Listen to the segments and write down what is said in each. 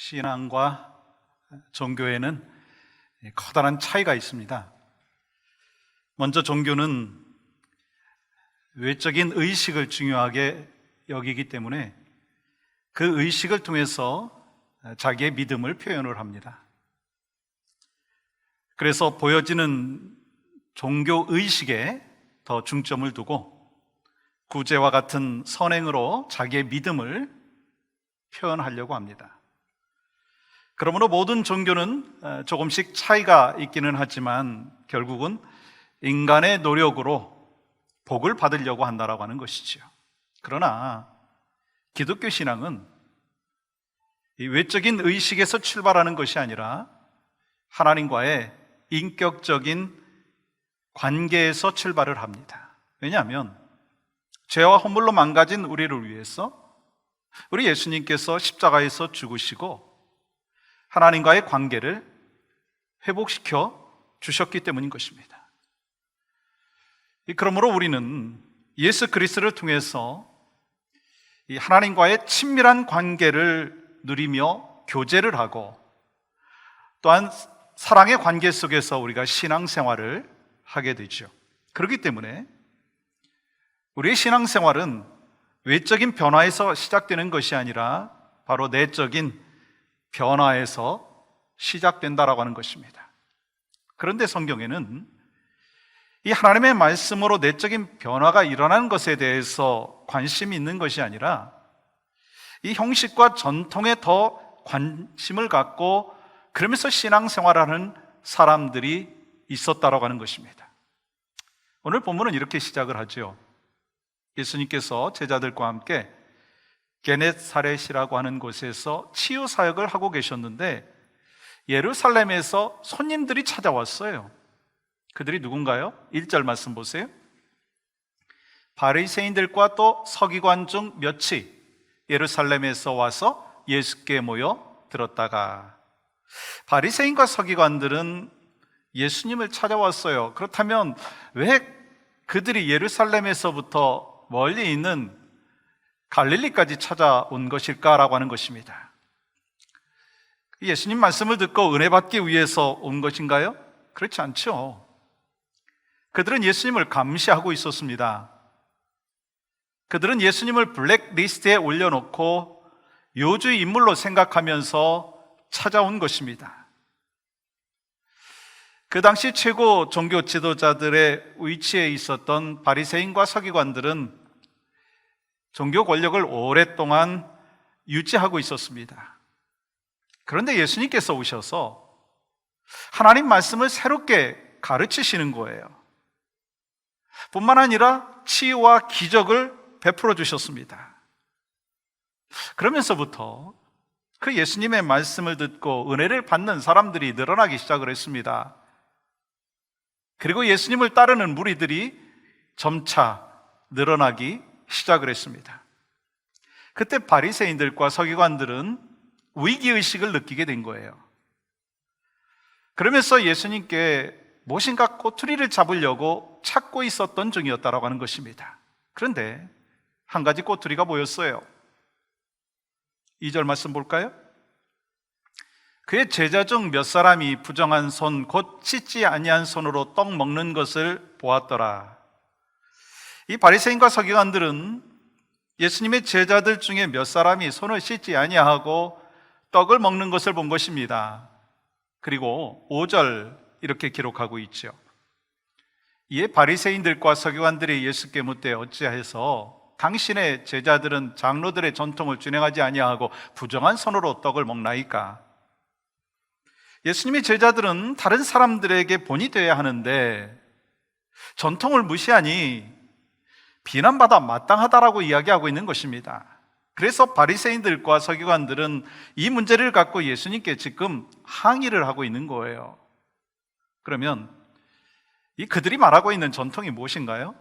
신앙과 종교에는 커다란 차이가 있습니다. 먼저 종교는 외적인 의식을 중요하게 여기기 때문에 그 의식을 통해서 자기의 믿음을 표현을 합니다. 그래서 보여지는 종교 의식에 더 중점을 두고 구제와 같은 선행으로 자기의 믿음을 표현하려고 합니다. 그러므로 모든 종교는 조금씩 차이가 있기는 하지만 결국은 인간의 노력으로 복을 받으려고 한다라고 하는 것이죠. 그러나 기독교 신앙은 이 외적인 의식에서 출발하는 것이 아니라 하나님과의 인격적인 관계에서 출발을 합니다. 왜냐하면 죄와 허물로 망가진 우리를 위해서 우리 예수님께서 십자가에서 죽으시고 하나님과의 관계를 회복시켜 주셨기 때문인 것입니다. 그러므로 우리는 예수 그리스도를 통해서 이 하나님과의 친밀한 관계를 누리며 교제를 하고 또한 사랑의 관계 속에서 우리가 신앙생활을 하게 되죠. 그렇기 때문에 우리의 신앙생활은 외적인 변화에서 시작되는 것이 아니라 바로 내적인 변화에서 시작된다라고 하는 것입니다. 그런데 성경에는 이 하나님의 말씀으로 내적인 변화가 일어나는 것에 대해서 관심이 있는 것이 아니라 이 형식과 전통에 더 관심을 갖고 그러면서 신앙생활하는 사람들이 있었다라고 하는 것입니다. 오늘 본문은 이렇게 시작을 하죠. 예수님께서 제자들과 함께 게네사렛이라고 하는 곳에서 치유 사역을 하고 계셨는데 예루살렘에서 손님들이 찾아왔어요. 그들이 누군가요? 1절 말씀 보세요. 바리새인들과 또 서기관 중 몇이 예루살렘에서 와서 예수께 모여 들었다가. 바리새인과 서기관들은 예수님을 찾아왔어요. 그렇다면 왜 그들이 예루살렘에서부터 멀리 있는 갈릴리까지 찾아온 것일까라고 하는 것입니다. 예수님 말씀을 듣고 은혜 받기 위해서 온 것인가요? 그렇지 않죠. 그들은 예수님을 감시하고 있었습니다. 그들은 예수님을 블랙리스트에 올려놓고 요주의 인물로 생각하면서 찾아온 것입니다. 그 당시 최고 종교 지도자들의 위치에 있었던 바리새인과 서기관들은 종교 권력을 오랫동안 유지하고 있었습니다. 그런데 예수님께서 오셔서 하나님 말씀을 새롭게 가르치시는 거예요. 뿐만 아니라 치유와 기적을 베풀어 주셨습니다. 그러면서부터 그 예수님의 말씀을 듣고 은혜를 받는 사람들이 늘어나기 시작을 했습니다. 그리고 예수님을 따르는 무리들이 점차 늘어나기 시작을 했습니다. 그때 바리새인들과 서기관들은 위기의식을 느끼게 된 거예요. 그러면서 예수님께 무엇인가 꼬투리를 잡으려고 찾고 있었던 중이었다라고 하는 것입니다. 그런데 한 가지 꼬투리가 보였어요. 2절 말씀 볼까요? 그의 제자 중 몇 사람이 부정한 손 곧 씻지 아니한 손으로 떡 먹는 것을 보았더라. 이 바리새인과 서기관들은 예수님의 제자들 중에 몇 사람이 손을 씻지 아니하고 떡을 먹는 것을 본 것입니다. 그리고 5절 이렇게 기록하고 있죠. 이에 바리새인들과 서기관들이 예수께 묻되 어찌하여서 당신의 제자들은 장로들의 전통을 준행하지 아니하고 부정한 손으로 떡을 먹나이까? 예수님의 제자들은 다른 사람들에게 본이 되어야 하는데 전통을 무시하니 비난받아 마땅하다라고 이야기하고 있는 것입니다. 그래서 바리새인들과 서기관들은 이 문제를 갖고 예수님께 지금 항의를 하고 있는 거예요. 그러면 이 그들이 말하고 있는 전통이 무엇인가요?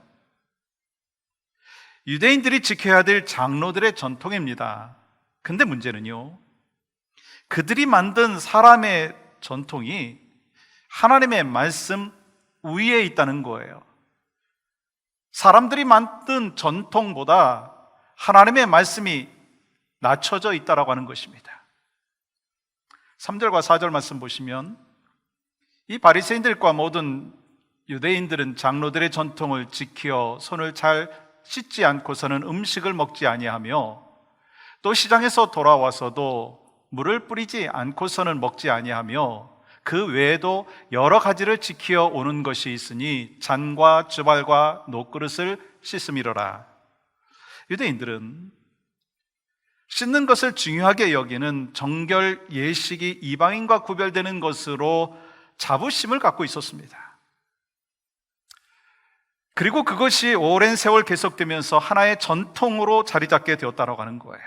유대인들이 지켜야 될 장로들의 전통입니다. 근데 문제는요, 그들이 만든 사람의 전통이 하나님의 말씀 위에 있다는 거예요. 사람들이 만든 전통보다 하나님의 말씀이 낮춰져 있다라고 하는 것입니다. 3절과 4절 말씀 보시면 이 바리새인들과 모든 유대인들은 장로들의 전통을 지켜 손을 잘 씻지 않고서는 음식을 먹지 아니하며 또 시장에서 돌아와서도 물을 뿌리지 않고서는 먹지 아니하며 그 외에도 여러 가지를 지켜 오는 것이 있으니 잔과 주발과 녹그릇을 씻음이로라. 유대인들은 씻는 것을 중요하게 여기는 정결 예식이 이방인과 구별되는 것으로 자부심을 갖고 있었습니다. 그리고 그것이 오랜 세월 계속되면서 하나의 전통으로 자리 잡게 되었다고 하는 거예요.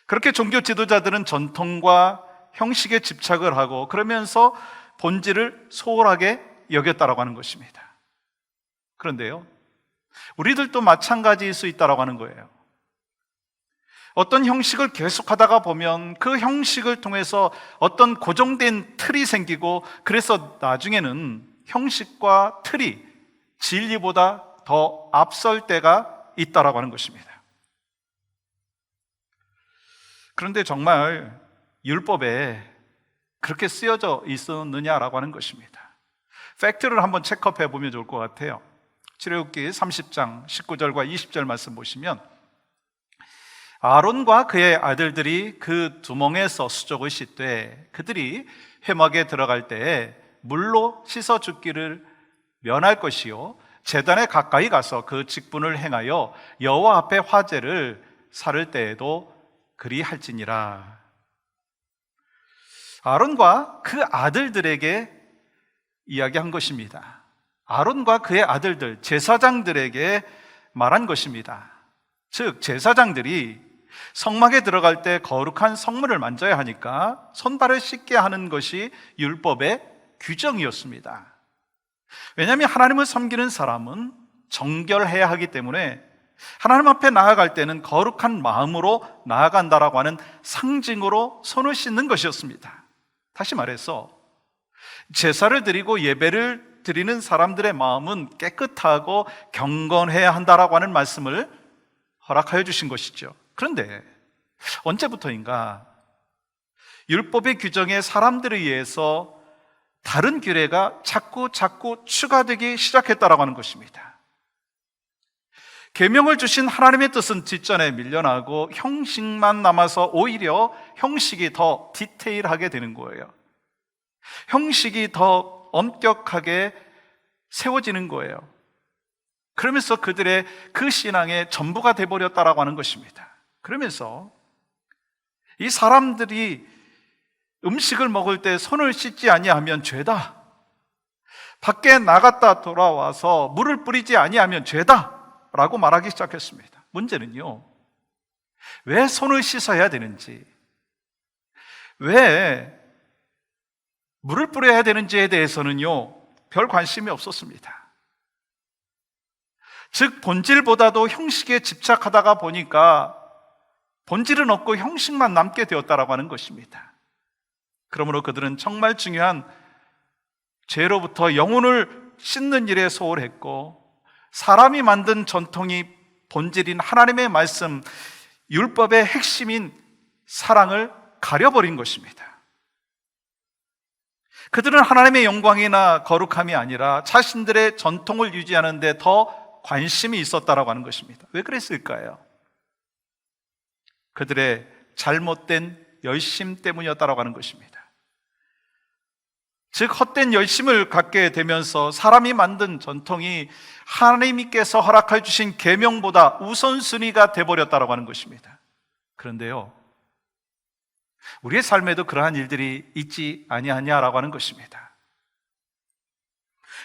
그렇게 종교 지도자들은 전통과 형식에 집착을 하고 그러면서 본질을 소홀하게 여겼다고 하는 것입니다. 그런데요, 우리들도 마찬가지일 수 있다고 하는 거예요. 어떤 형식을 계속하다가 보면 그 형식을 통해서 어떤 고정된 틀이 생기고 그래서 나중에는 형식과 틀이 진리보다 더 앞설 때가 있다라고 하는 것입니다. 그런데 정말 율법에 그렇게 쓰여져 있었느냐라고 하는 것입니다. 팩트를 한번 체크해 보면 좋을 것 같아요. 출애굽기 30장 19절과 20절 말씀 보시면 아론과 그의 아들들이 그 두멍에서 수족을 씻되 그들이 회막에 들어갈 때에 물로 씻어 죽기를 면할 것이요 제단에 가까이 가서 그 직분을 행하여 여호와 앞에 화제를 살을 때에도 그리할지니라. 아론과 그 아들들에게 이야기한 것입니다. 아론과 그의 아들들, 제사장들에게 말한 것입니다. 즉 제사장들이 성막에 들어갈 때 거룩한 성물을 만져야 하니까 손발을 씻게 하는 것이 율법의 규정이었습니다. 왜냐하면 하나님을 섬기는 사람은 정결해야 하기 때문에 하나님 앞에 나아갈 때는 거룩한 마음으로 나아간다라고 하는 상징으로 손을 씻는 것이었습니다. 다시 말해서 제사를 드리고 예배를 드리는 사람들의 마음은 깨끗하고 경건해야 한다라고 하는 말씀을 허락하여 주신 것이죠. 그런데 언제부터인가 율법의 규정에 사람들에 의해서 다른 규례가 자꾸 추가되기 시작했다라고 하는 것입니다. 계명을 주신 하나님의 뜻은 뒷전에 밀려나고 형식만 남아서 오히려 형식이 더 디테일하게 되는 거예요. 형식이 더 엄격하게 세워지는 거예요. 그러면서 그들의 그 신앙의 전부가 돼버렸다라고 하는 것입니다. 그러면서 이 사람들이 음식을 먹을 때 손을 씻지 아니하면 죄다. 밖에 나갔다 돌아와서 물을 뿌리지 아니하면 죄다 라고 말하기 시작했습니다. 문제는요, 왜 손을 씻어야 되는지, 왜 물을 뿌려야 되는지에 대해서는요 별 관심이 없었습니다. 즉 본질보다도 형식에 집착하다가 보니까 본질은 없고 형식만 남게 되었다라고 하는 것입니다. 그러므로 그들은 정말 중요한 죄로부터 영혼을 씻는 일에 소홀했고 사람이 만든 전통이 본질인 하나님의 말씀, 율법의 핵심인 사랑을 가려버린 것입니다. 그들은 하나님의 영광이나 거룩함이 아니라 자신들의 전통을 유지하는 데 더 관심이 있었다라고 하는 것입니다. 왜 그랬을까요? 그들의 잘못된 열심 때문이었다라고 하는 것입니다. 즉 헛된 열심을 갖게 되면서 사람이 만든 전통이 하나님께서 허락해 주신 계명보다 우선순위가 돼버렸다라고 하는 것입니다. 그런데요, 우리의 삶에도 그러한 일들이 있지 아니하냐라고 하는 것입니다.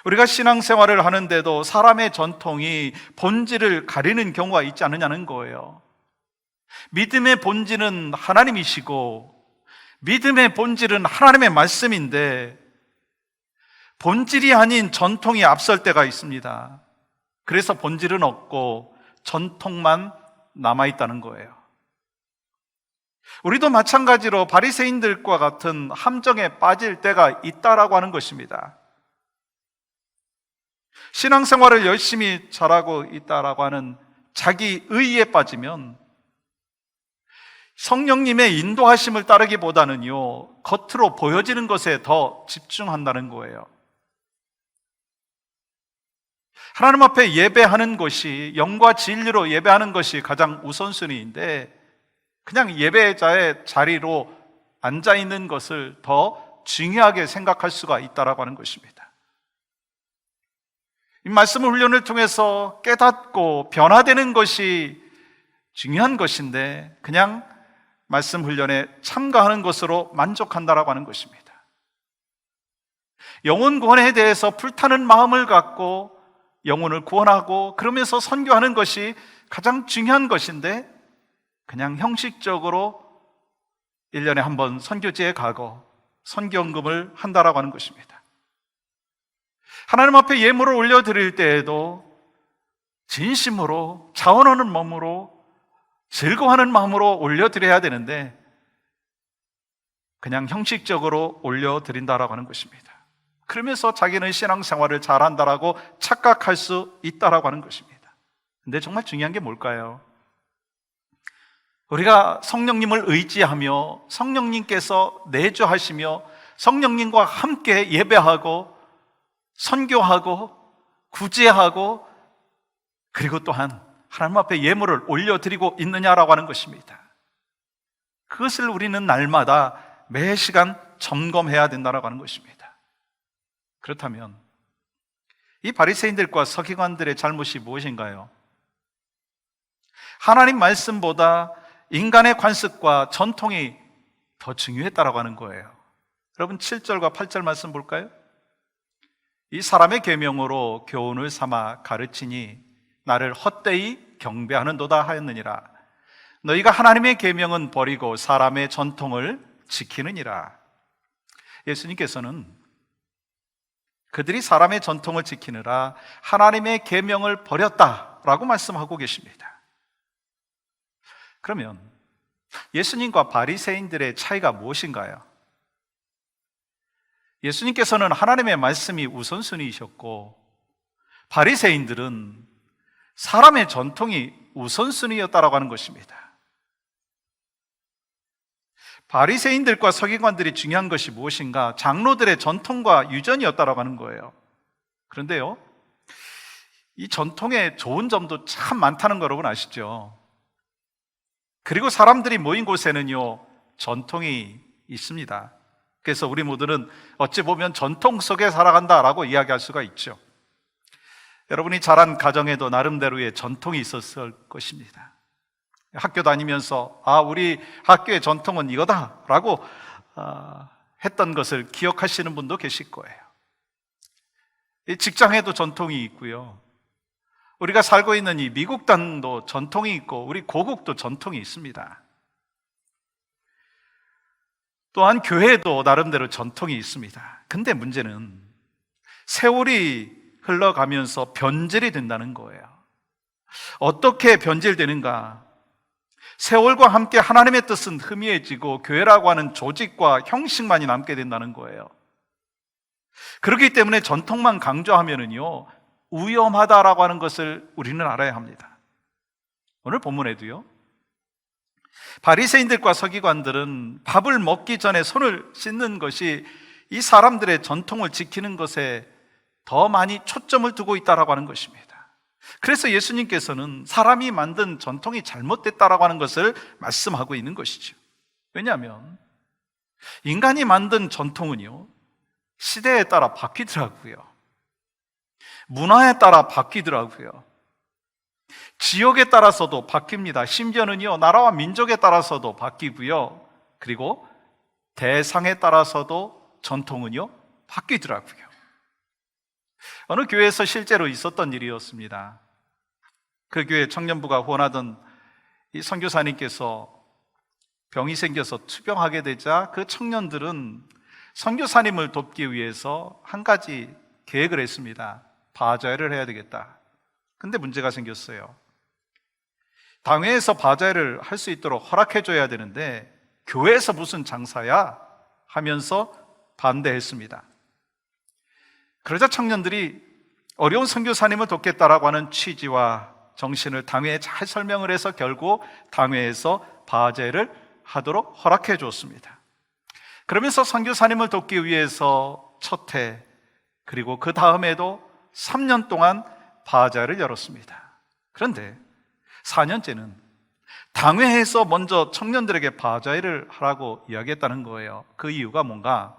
우리가 신앙생활을 하는데도 사람의 전통이 본질을 가리는 경우가 있지 않느냐는 거예요. 믿음의 본질은 하나님이시고 믿음의 본질은 하나님의 말씀인데 본질이 아닌 전통이 앞설 때가 있습니다. 그래서 본질은 없고 전통만 남아있다는 거예요. 우리도 마찬가지로 바리새인들과 같은 함정에 빠질 때가 있다라고 하는 것입니다. 신앙생활을 열심히 잘하고 있다라고 하는 자기 의의에 빠지면 성령님의 인도하심을 따르기보다는요, 겉으로 보여지는 것에 더 집중한다는 거예요. 하나님 앞에 예배하는 것이, 영과 진리로 예배하는 것이 가장 우선순위인데, 그냥 예배자의 자리로 앉아있는 것을 더 중요하게 생각할 수가 있다라고 하는 것입니다. 이 말씀의 훈련을 통해서 깨닫고 변화되는 것이 중요한 것인데, 그냥 말씀 훈련에 참가하는 것으로 만족한다라고 하는 것입니다. 영혼 구원에 대해서 불타는 마음을 갖고 영혼을 구원하고 그러면서 선교하는 것이 가장 중요한 것인데, 그냥 형식적으로 1년에 한 번 선교지에 가고 선교헌금을 한다라고 하는 것입니다. 하나님 앞에 예물을 올려드릴 때에도 진심으로, 자원하는 마음으로, 즐거워하는 마음으로 올려드려야 되는데, 그냥 형식적으로 올려드린다라고 하는 것입니다. 그러면서 자기는 신앙생활을 잘한다라고 착각할 수 있다라고 하는 것입니다. 근데 정말 중요한 게 뭘까요? 우리가 성령님을 의지하며 성령님께서 내주하시며 성령님과 함께 예배하고 선교하고 구제하고 그리고 또한 하나님 앞에 예물을 올려드리고 있느냐라고 하는 것입니다. 그것을 우리는 날마다 매 시간 점검해야 된다라고 하는 것입니다. 그렇다면 이 바리새인들과 서기관들의 잘못이 무엇인가요? 하나님 말씀보다 인간의 관습과 전통이 더 중요했다라고 하는 거예요. 여러분 7절과 8절 말씀 볼까요? 이 사람의 계명으로 교훈을 삼아 가르치니 나를 헛되이 경배하는도다 하였느니라. 너희가 하나님의 계명은 버리고 사람의 전통을 지키느니라. 예수님께서는 그들이 사람의 전통을 지키느라 하나님의 계명을 버렸다라고 말씀하고 계십니다. 그러면 예수님과 바리새인들의 차이가 무엇인가요? 예수님께서는 하나님의 말씀이 우선순위이셨고 바리새인들은 사람의 전통이 우선순위였다라고 하는 것입니다. 바리새인들과 서기관들이 중요한 것이 무엇인가? 장로들의 전통과 유전이었다라고 하는 거예요. 그런데요, 이 전통에 좋은 점도 참 많다는 거 여러분 아시죠? 그리고 사람들이 모인 곳에는요, 전통이 있습니다. 그래서 우리 모두는 어찌 보면 전통 속에 살아간다라고 이야기할 수가 있죠. 여러분이 자란 가정에도 나름대로의 전통이 있었을 것입니다. 학교 다니면서 우리 학교의 전통은 이거다라고 했던 것을 기억하시는 분도 계실 거예요. 이 직장에도 전통이 있고요, 우리가 살고 있는 이 미국 땅도 전통이 있고 우리 고국도 전통이 있습니다. 또한 교회도 나름대로 전통이 있습니다. 근데 문제는 세월이 흘러가면서 변질이 된다는 거예요. 어떻게 변질되는가? 세월과 함께 하나님의 뜻은 희미해지고 교회라고 하는 조직과 형식만이 남게 된다는 거예요. 그렇기 때문에 전통만 강조하면은요, 위험하다라고 하는 것을 우리는 알아야 합니다. 오늘 본문에도요, 바리새인들과 서기관들은 밥을 먹기 전에 손을 씻는 것이 이 사람들의 전통을 지키는 것에 더 많이 초점을 두고 있다라고 하는 것입니다. 그래서 예수님께서는 사람이 만든 전통이 잘못됐다라고 하는 것을 말씀하고 있는 것이죠. 왜냐하면 인간이 만든 전통은요, 시대에 따라 바뀌더라고요. 문화에 따라 바뀌더라고요. 지역에 따라서도 바뀝니다. 심지어는요, 나라와 민족에 따라서도 바뀌고요, 그리고 대상에 따라서도 전통은요, 바뀌더라고요. 어느 교회에서 실제로 있었던 일이었습니다. 그 교회 청년부가 후원하던 이 선교사님께서 병이 생겨서 투병하게 되자 그 청년들은 선교사님을 돕기 위해서 한 가지 계획을 했습니다. 바자회를 해야 되겠다. 근데 문제가 생겼어요. 당회에서 바자회를 할 수 있도록 허락해 줘야 되는데 교회에서 무슨 장사야? 하면서 반대했습니다. 그러자 청년들이 어려운 선교사님을 돕겠다라고 하는 취지와 정신을 당회에 잘 설명을 해서 결국 당회에서 바제를 하도록 허락해 주었습니다. 그러면서 선교사님을 돕기 위해서 첫 해, 그리고 그 다음에도 3년 동안 바자회를 열었습니다. 그런데 4년째는 당회에서 먼저 청년들에게 바자회를 하라고 이야기했다는 거예요. 그 이유가 뭔가?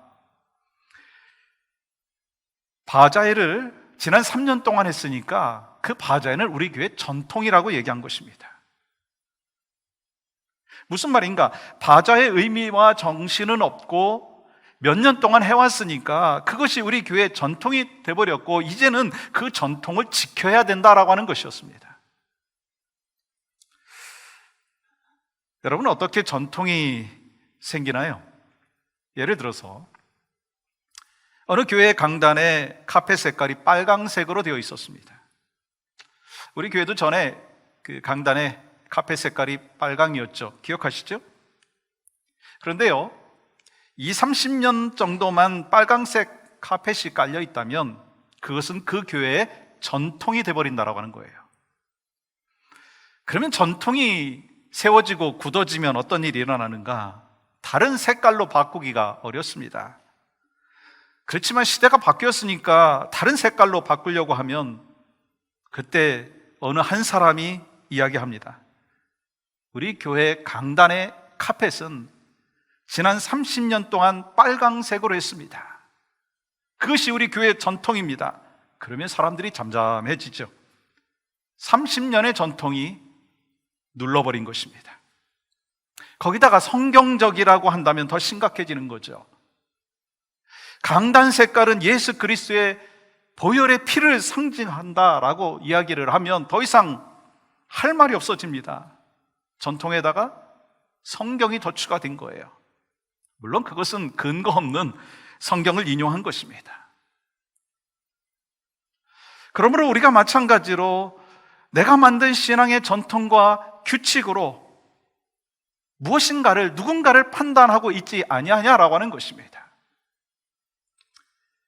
바자회를 지난 3년 동안 했으니까 그 바자회는 우리 교회 전통이라고 얘기한 것입니다. 무슨 말인가? 바자회의 의미와 정신은 없고 몇 년 동안 해왔으니까 그것이 우리 교회의 전통이 돼버렸고 이제는 그 전통을 지켜야 된다라고 하는 것이었습니다. 여러분, 어떻게 전통이 생기나요? 예를 들어서 어느 교회 강단에 카펫 색깔이 빨강색으로 되어 있었습니다. 우리 교회도 전에 그 강단에 카펫 색깔이 빨강이었죠. 기억하시죠? 그런데요, 30년 정도만 빨강색 카펫이 깔려 있다면 그것은 그 교회의 전통이 되어버린다라고 하는 거예요. 그러면 전통이 세워지고 굳어지면 어떤 일이 일어나는가? 다른 색깔로 바꾸기가 어렵습니다. 그렇지만 시대가 바뀌었으니까 다른 색깔로 바꾸려고 하면 그때 어느 한 사람이 이야기합니다. 우리 교회 강단의 카펫은 지난 30년 동안 빨강색으로 했습니다. 그것이 우리 교회의 전통입니다. 그러면 사람들이 잠잠해지죠. 30년의 전통이 눌러버린 것입니다. 거기다가 성경적이라고 한다면 더 심각해지는 거죠. 강단 색깔은 예수 그리스도의 보혈의 피를 상징한다라고 이야기를 하면 더 이상 할 말이 없어집니다. 전통에다가 성경이 더 추가된 거예요. 물론 그것은 근거 없는 성경을 인용한 것입니다. 그러므로 우리가 마찬가지로 내가 만든 신앙의 전통과 규칙으로 무엇인가를, 누군가를 판단하고 있지 아니하냐라고 하는 것입니다.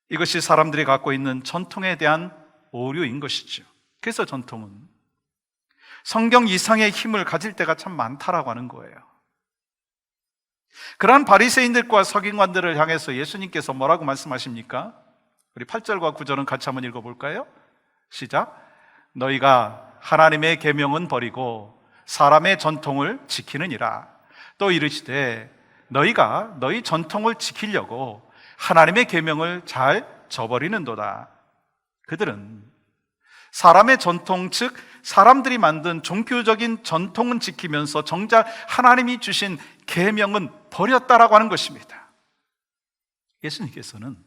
이것이 사람들이 갖고 있는 전통에 대한 오류인 것이죠. 그래서 전통은 성경 이상의 힘을 가질 때가 참 많다라고 하는 거예요. 그러한 바리새인들과 서기관들을 향해서 예수님께서 뭐라고 말씀하십니까? 우리 8절과 9절은 같이 한번 읽어볼까요? 시작. 너희가 하나님의 계명은 버리고 사람의 전통을 지키느니라. 또 이르시되 너희가 너희 전통을 지키려고 하나님의 계명을 잘 저버리는도다. 그들은 사람의 전통, 즉 사람들이 만든 종교적인 전통은 지키면서 정작 하나님이 주신 계명은 버렸다라고 하는 것입니다. 예수님께서는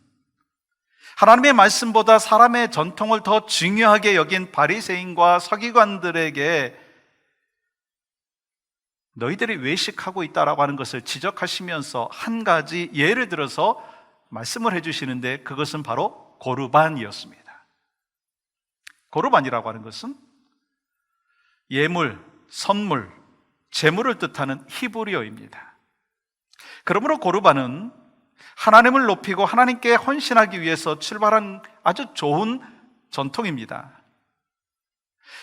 하나님의 말씀보다 사람의 전통을 더 중요하게 여긴 바리새인과 서기관들에게 너희들이 외식하고 있다라고 하는 것을 지적하시면서 한 가지 예를 들어서 말씀을 해주시는데 그것은 바로 고르반이었습니다. 고르반이라고 하는 것은 예물, 선물, 제물을 뜻하는 히브리어입니다. 그러므로 고르반은 하나님을 높이고 하나님께 헌신하기 위해서 출발한 아주 좋은 전통입니다.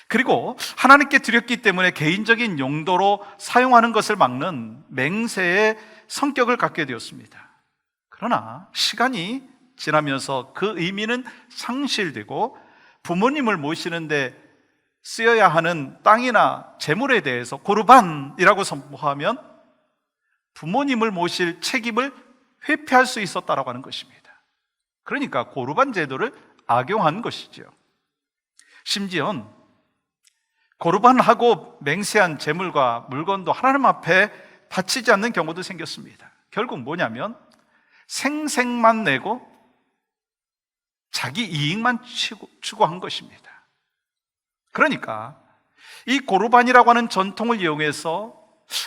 그리고 하나님께 드렸기 때문에 개인적인 용도로 사용하는 것을 막는 맹세의 성격을 갖게 되었습니다. 그러나 시간이 지나면서 그 의미는 상실되고 부모님을 모시는데 쓰여야 하는 땅이나 재물에 대해서 고르반이라고 선포하면 부모님을 모실 책임을 회피할 수 있었다라고 하는 것입니다. 그러니까 고르반 제도를 악용한 것이죠. 심지어 고르반하고 맹세한 재물과 물건도 하나님 앞에 바치지 않는 경우도 생겼습니다. 결국 뭐냐면 생색만 내고 자기 이익만 추구한 것입니다. 그러니까 이 고르반이라고 하는 전통을 이용해서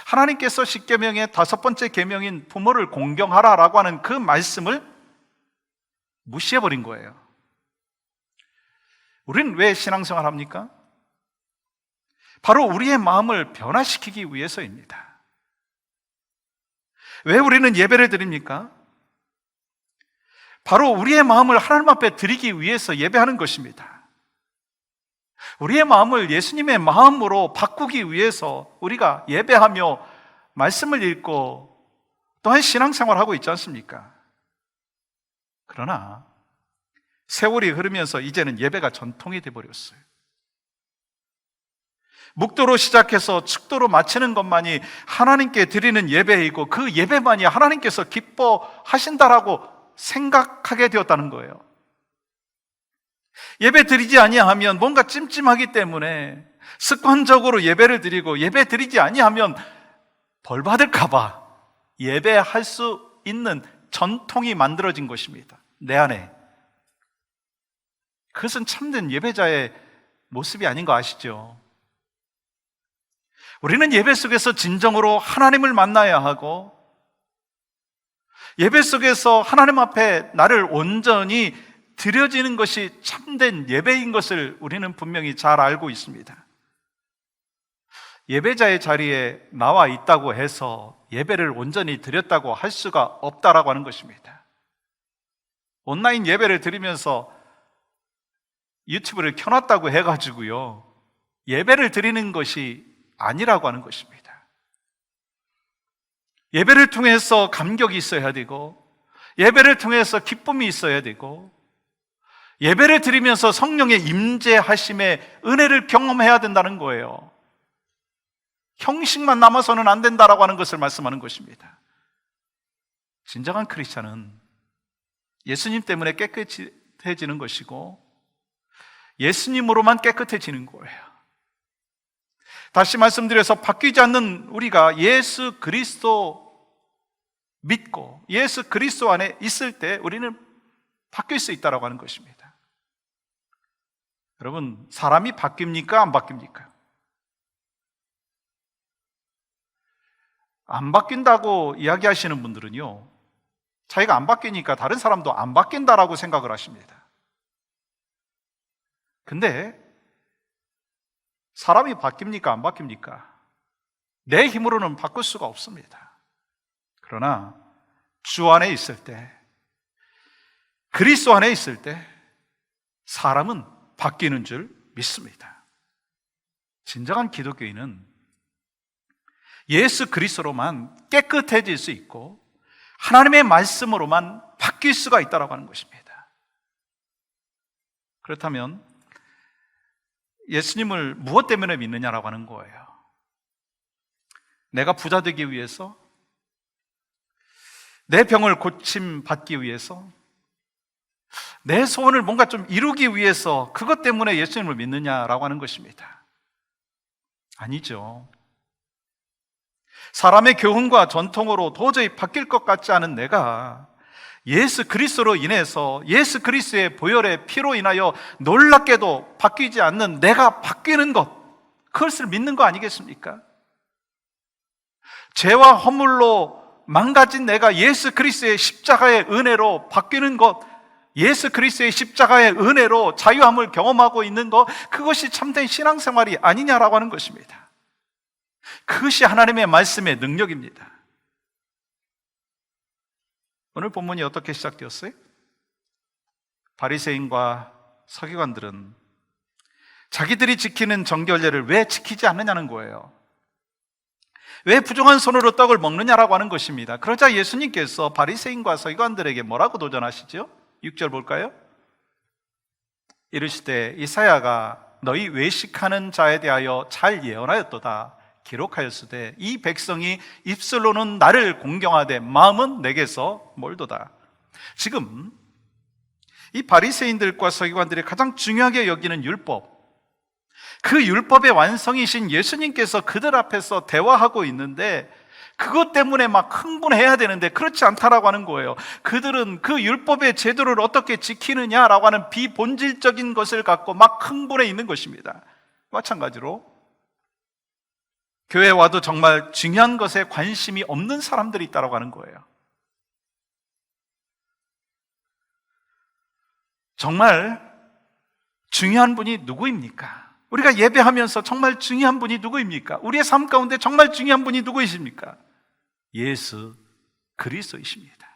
하나님께서 십계명의 5번째 계명인 부모를 공경하라라고 하는 그 말씀을 무시해버린 거예요. 우리는 왜 신앙생활 합니까? 바로 우리의 마음을 변화시키기 위해서입니다. 왜 우리는 예배를 드립니까? 바로 우리의 마음을 하나님 앞에 드리기 위해서 예배하는 것입니다. 우리의 마음을 예수님의 마음으로 바꾸기 위해서 우리가 예배하며 말씀을 읽고 또한 신앙생활을 하고 있지 않습니까? 그러나 세월이 흐르면서 이제는 예배가 전통이 되어버렸어요. 묵도로 시작해서 축도로 마치는 것만이 하나님께 드리는 예배이고 그 예배만이 하나님께서 기뻐하신다라고 생각하게 되었다는 거예요. 예배 드리지 아니하면 뭔가 찜찜하기 때문에 습관적으로 예배를 드리고, 예배 드리지 아니하면 벌 받을까 봐 예배할 수 있는 전통이 만들어진 것입니다. 내 안에. 그것은 참된 예배자의 모습이 아닌 거 아시죠? 우리는 예배 속에서 진정으로 하나님을 만나야 하고, 예배 속에서 하나님 앞에 나를 온전히 드려지는 것이 참된 예배인 것을 우리는 분명히 잘 알고 있습니다. 예배자의 자리에 나와 있다고 해서 예배를 온전히 드렸다고 할 수가 없다라고 하는 것입니다. 온라인 예배를 드리면서 유튜브를 켜놨다고 해가지고요, 예배를 드리는 것이 아니라고 하는 것입니다. 예배를 통해서 감격이 있어야 되고, 예배를 통해서 기쁨이 있어야 되고, 예배를 드리면서 성령의 임재하심의 은혜를 경험해야 된다는 거예요. 형식만 남아서는 안 된다라고 하는 것을 말씀하는 것입니다. 진정한 크리스찬은 예수님 때문에 깨끗해지는 것이고, 예수님으로만 깨끗해지는 거예요. 다시 말씀드려서 바뀌지 않는 우리가 예수 그리스도 믿고 예수 그리스도 안에 있을 때 우리는 바뀔 수 있다고 하는 것입니다. 여러분, 사람이 바뀝니까? 안 바뀝니까? 안 바뀐다고 이야기하시는 분들은요, 자기가 안 바뀌니까 다른 사람도 안 바뀐다라고 생각을 하십니다. 근데 사람이 바뀝니까? 안 바뀝니까? 내 힘으로는 바꿀 수가 없습니다. 그러나 주 안에 있을 때, 그리스도 안에 있을 때 사람은 바뀌는 줄 믿습니다. 진정한 기독교인은 예수 그리스도로만 깨끗해질 수 있고 하나님의 말씀으로만 바뀔 수가 있다고 하는 것입니다. 그렇다면 예수님을 무엇 때문에 믿느냐라고 하는 거예요. 내가 부자 되기 위해서, 내 병을 고침받기 위해서, 내 소원을 뭔가 좀 이루기 위해서 그것 때문에 예수님을 믿느냐라고 하는 것입니다. 아니죠. 사람의 교훈과 전통으로 도저히 바뀔 것 같지 않은 내가 예수 그리스도로 인해서, 예수 그리스도의 보혈의 피로 인하여 놀랍게도 바뀌지 않는 내가 바뀌는 것, 그것을 믿는 거 아니겠습니까? 죄와 허물로 망가진 내가 예수 그리스도의 십자가의 은혜로 바뀌는 것, 예수 그리스도의 십자가의 은혜로 자유함을 경험하고 있는 것, 그것이 참된 신앙생활이 아니냐라고 하는 것입니다. 그것이 하나님의 말씀의 능력입니다. 오늘 본문이 어떻게 시작되었어요? 바리새인과 서기관들은 자기들이 지키는 정결례를 왜 지키지 않느냐는 거예요. 왜 부정한 손으로 떡을 먹느냐라고 하는 것입니다. 그러자 예수님께서 바리새인과 서기관들에게 뭐라고 도전하시죠? 6절 볼까요? 이르시되 이사야가 너희 외식하는 자에 대하여 잘 예언하였도다. 기록하였으되 이 백성이 입술로는 나를 공경하되 마음은 내게서 멀도다. 지금 이 바리새인들과 서기관들이 가장 중요하게 여기는 율법, 그 율법의 완성이신 예수님께서 그들 앞에서 대화하고 있는데 그것 때문에 막 흥분해야 되는데 그렇지 않다라고 하는 거예요. 그들은 그 율법의 제도를 어떻게 지키느냐라고 하는 비본질적인 것을 갖고 막 흥분해 있는 것입니다. 마찬가지로 교회에 와도 정말 중요한 것에 관심이 없는 사람들이 있다고 하는 거예요. 정말 중요한 분이 누구입니까? 우리가 예배하면서 정말 중요한 분이 누구입니까? 우리의 삶 가운데 정말 중요한 분이 누구이십니까? 예수 그리스도이십니다.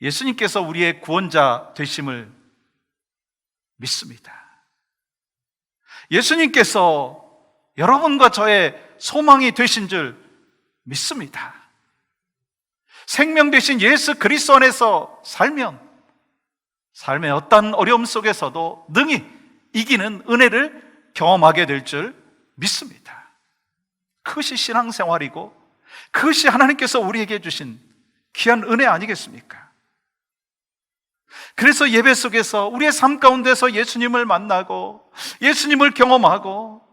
예수님께서 우리의 구원자 되심을 믿습니다. 예수님께서 여러분과 저의 소망이 되신 줄 믿습니다. 생명 되신 예수 그리스도 안에서 살면 삶의 어떤 어려움 속에서도 능히 이기는 은혜를 경험하게 될 줄 믿습니다. 그것이 신앙생활이고 그것이 하나님께서 우리에게 주신 귀한 은혜 아니겠습니까? 그래서 예배 속에서 우리의 삶 가운데서 예수님을 만나고 예수님을 경험하고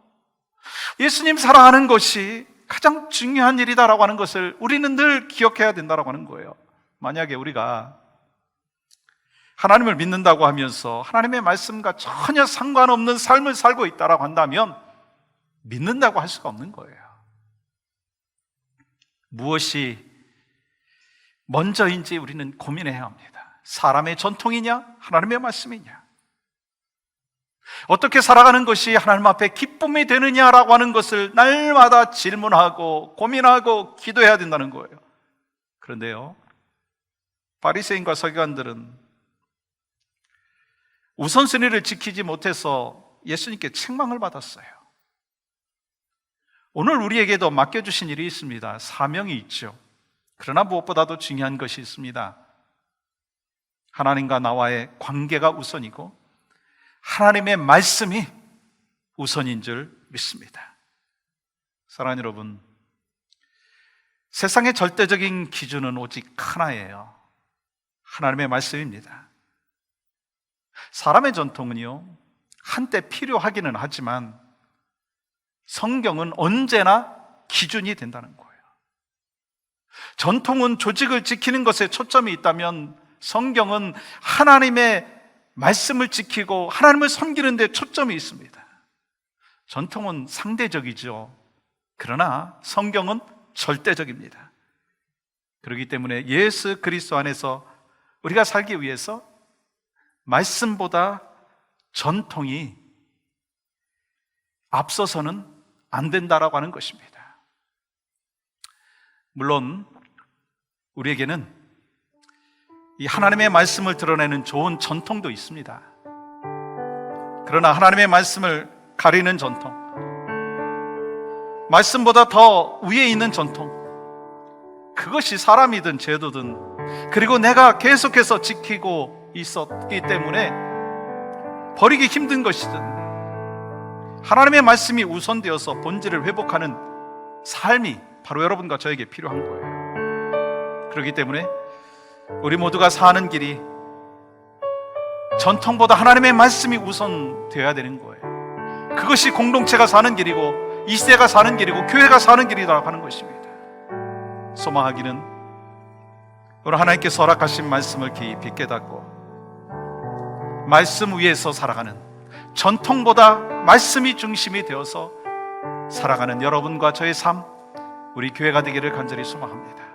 예수님 사랑하는 것이 가장 중요한 일이다라고 하는 것을 우리는 늘 기억해야 된다라고 하는 거예요. 만약에 우리가 하나님을 믿는다고 하면서 하나님의 말씀과 전혀 상관없는 삶을 살고 있다라고 한다면 믿는다고 할 수가 없는 거예요. 무엇이 먼저인지 우리는 고민해야 합니다. 사람의 전통이냐? 하나님의 말씀이냐? 어떻게 살아가는 것이 하나님 앞에 기쁨이 되느냐라고 하는 것을 날마다 질문하고 고민하고 기도해야 된다는 거예요. 그런데요, 바리새인과 서기관들은 우선순위를 지키지 못해서 예수님께 책망을 받았어요. 오늘 우리에게도 맡겨주신 일이 있습니다. 사명이 있죠. 그러나 무엇보다도 중요한 것이 있습니다. 하나님과 나와의 관계가 우선이고 하나님의 말씀이 우선인 줄 믿습니다. 사랑하는 여러분, 세상의 절대적인 기준은 오직 하나예요. 하나님의 말씀입니다. 사람의 전통은요, 한때 필요하기는 하지만 성경은 언제나 기준이 된다는 거예요. 전통은 조직을 지키는 것에 초점이 있다면 성경은 하나님의 말씀을 지키고 하나님을 섬기는 데 초점이 있습니다. 전통은 상대적이죠. 그러나 성경은 절대적입니다. 그렇기 때문에 예수 그리스도 안에서 우리가 살기 위해서 말씀보다 전통이 앞서서는 안 된다라고 하는 것입니다. 물론 우리에게는 이 하나님의 말씀을 드러내는 좋은 전통도 있습니다. 그러나 하나님의 말씀을 가리는 전통, 말씀보다 더 위에 있는 전통, 그것이 사람이든 제도든 그리고 내가 계속해서 지키고 있었기 때문에 버리기 힘든 것이든 하나님의 말씀이 우선되어서 본질을 회복하는 삶이 바로 여러분과 저에게 필요한 거예요. 그렇기 때문에 우리 모두가 사는 길이 전통보다 하나님의 말씀이 우선되어야 되는 거예요. 그것이 공동체가 사는 길이고 이 시대가 사는 길이고 교회가 사는 길이라고 하는 것입니다. 소망하기는 오늘 하나님께서 허락하신 말씀을 깊이 깨닫고 말씀 위에서 살아가는, 전통보다 말씀이 중심이 되어서 살아가는 여러분과 저의 삶, 우리 교회가 되기를 간절히 소망합니다.